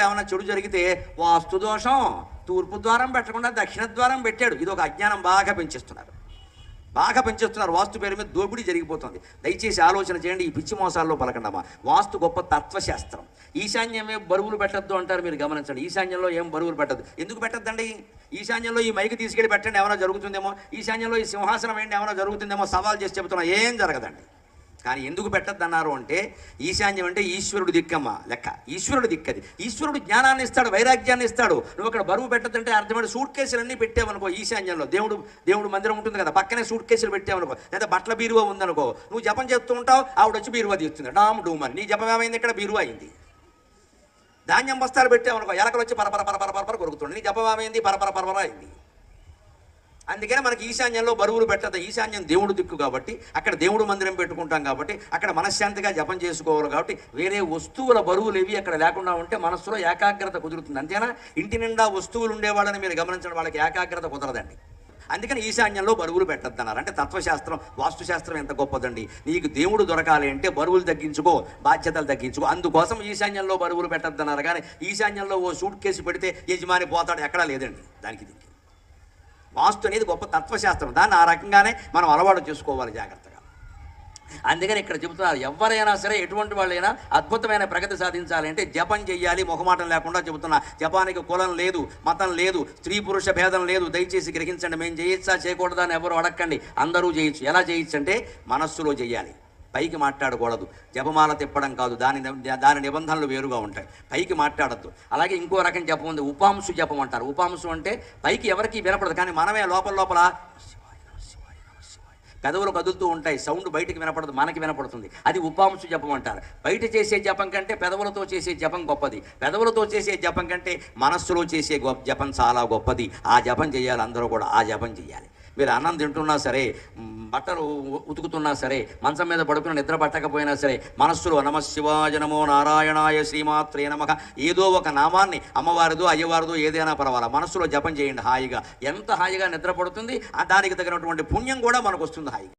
ఏమైనా చెడు జరిగితే వాస్తు దోషం, తూర్పు ద్వారం పెట్టకుండా దక్షిణ ద్వారం పెట్టాడు. ఇది ఒక అజ్ఞానం బాగా పెంచేస్తున్నారు. వాస్తు పేరు మీద దోపిడీ జరిగిపోతుంది. దయచేసి ఆలోచన చేయండి, ఈ పిచ్చి మోసాల్లో పలకండమ్మా. వాస్తు గొప్ప తత్వశాస్త్రం. ఈశాన్యమే బరువులు పెట్టద్దు అంటారు, మీరు గమనించండి. ఈశాన్యంలో ఏం బరువులు పెట్టద్దు. ఎందుకు పెట్టద్దండి? ఈశాన్యంలో ఈ మైకి తీసుకెళ్ళి పెట్టండి, ఏమైనా జరుగుతుందేమో. ఈశాన్యంలో ఈ సింహాసనం ఏంటి, ఏమైనా జరుగుతుందేమో. సవాల్ చేసి చెబుతున్నా, ఏం జరగదండి. కానీ ఎందుకు పెట్టద్దన్నారు అంటే, ఈశాన్యం అంటే ఈశ్వరుడు దిక్కమ్మ లెక్క. ఈశ్వరుడు దిక్కది. ఈశ్వరుడు జ్ఞానాన్ని ఇస్తాడు, వైరాగ్యాన్ని ఇస్తాడు. నువ్వు అక్కడ బరువు పెట్టద్దంటే అర్థమైన సూట్ కేసులన్నీ పెట్టావనుకో ఈశాన్యంలో. దేవుడు మందిరం ఉంటుంది కదా, పక్కనే సూట్ కేసులు పెట్టావనుకో, లేదా బట్టల బీరువా ఉందనుకో, నువ్వు జపం చేస్తూ ఉంటావు, ఆవిడ వచ్చి బీరువా తీస్తుంది, డామ్ డూమ్ అని. నీ జపం ఏమైంది? ఇక్కడ బీరువా అయింది. ధాన్యం బస్తాలు పెట్టావనుకో, ఎలకలు వచ్చి పరపర కొరుకుతుంది, నీ జపం ఏమైంది? పరపర అయింది. అందుకనే మనకి ఈశాన్యంలో బరువులు పెట్టదు. ఈశాన్యం దేవుడు దిక్కు కాబట్టి అక్కడ దేవుడు మందిరం పెట్టుకుంటాం కాబట్టి అక్కడ మనశ్శాంతిగా జపం చేసుకోవాలి కాబట్టి వేరే వస్తువుల బరువులు ఏవి అక్కడ లేకుండా ఉంటే మనస్సులో ఏకాగ్రత కుదురుతుంది. అంతేనా? ఇంటి నిండా వస్తువులు ఉండేవాళ్ళని మీరు గమనించడం, వాళ్ళకి ఏకాగ్రత కుదరదండి. అందుకని ఈశాన్యంలో బరువులు పెట్టద్దన్నారు. అంటే తత్వశాస్త్రం, వాస్తుశాస్త్రం ఎంత గొప్పదండి. నీకు దేవుడు దొరకాలి అంటే బరువులు తగ్గించుకో, బాధ్యతలు తగ్గించుకో. అందుకోసం ఈశాన్యంలో బరువులు పెట్టద్దన్నారు. కానీ ఈశాన్యంలో ఓ సూట్ కేసు పెడితే యజమాని పోతాడు ఎక్కడా లేదండి. దానికి వాస్తు అనేది గొప్ప తత్వశాస్త్రం. దాన్ని ఆ రకంగానే మనం అలవాటు చేసుకోవాలి జాగ్రత్తగా. అందుకని ఇక్కడ చెబుతున్నారు, ఎవరైనా సరే ఎటువంటి వాళ్ళైనా అద్భుతమైన ప్రగతి సాధించాలి అంటే జపం చెయ్యాలి. మొహమాటం లేకుండా చెబుతున్నా. జపానికి కులం లేదు, మతం లేదు, స్త్రీ పురుష భేదం లేదు. దయచేసి గ్రహించండి. మేము చేయొచ్చా చేయకూడదా అని ఎవరు అడగండి. అందరూ చేయొచ్చు. ఎలా చేయొచ్చు అంటే మనస్సులో చెయ్యాలి, పైకి మాట్లాడకూడదు. జపమాల తిప్పడం కాదు, దాని నిబంధనలు వేరుగా ఉంటాయి. పైకి మాట్లాడద్దు. అలాగే ఇంకో రకం జపం ఉంది, ఉపాంశు జపం అంటారు. ఉపాంశు అంటే పైకి ఎవరికి వినపడదు, కానీ మనమే లోపల పెదవులు కదులుతూ ఉంటాయి, సౌండ్ బయటికి వినపడదు, మనకి వినపడుతుంది. అది ఉపాంశు జపం అంటారు. బయట చేసే జపం కంటే పెదవులతో చేసే జపం గొప్పది. పెదవులతో చేసే జపం కంటే మనస్సులో చేసే జపం చాలా గొప్పది. ఆ జపం చేయాలి, అందరూ కూడా ఆ జపం చేయాలి. మీరు అన్నం తింటున్నా సరే, బట్టలు ఉతుకుతున్నా సరే, మంచం మీద పడుకుని నిద్ర పట్టకపోయినా సరే, మనస్సులో నమ శివాయ నమో నారాయణాయ శ్రీమాత్రే నమః ఏదో ఒక నామాన్ని, అమ్మవారిదో అయ్యవారిదో ఏదైనా పర్వాలా, మనస్సులో జపం చేయండి హాయిగా. ఎంత హాయిగా నిద్ర పడుతుంది, దానికి తగినటువంటి పుణ్యం కూడా మనకు వస్తుంది హాయిగా.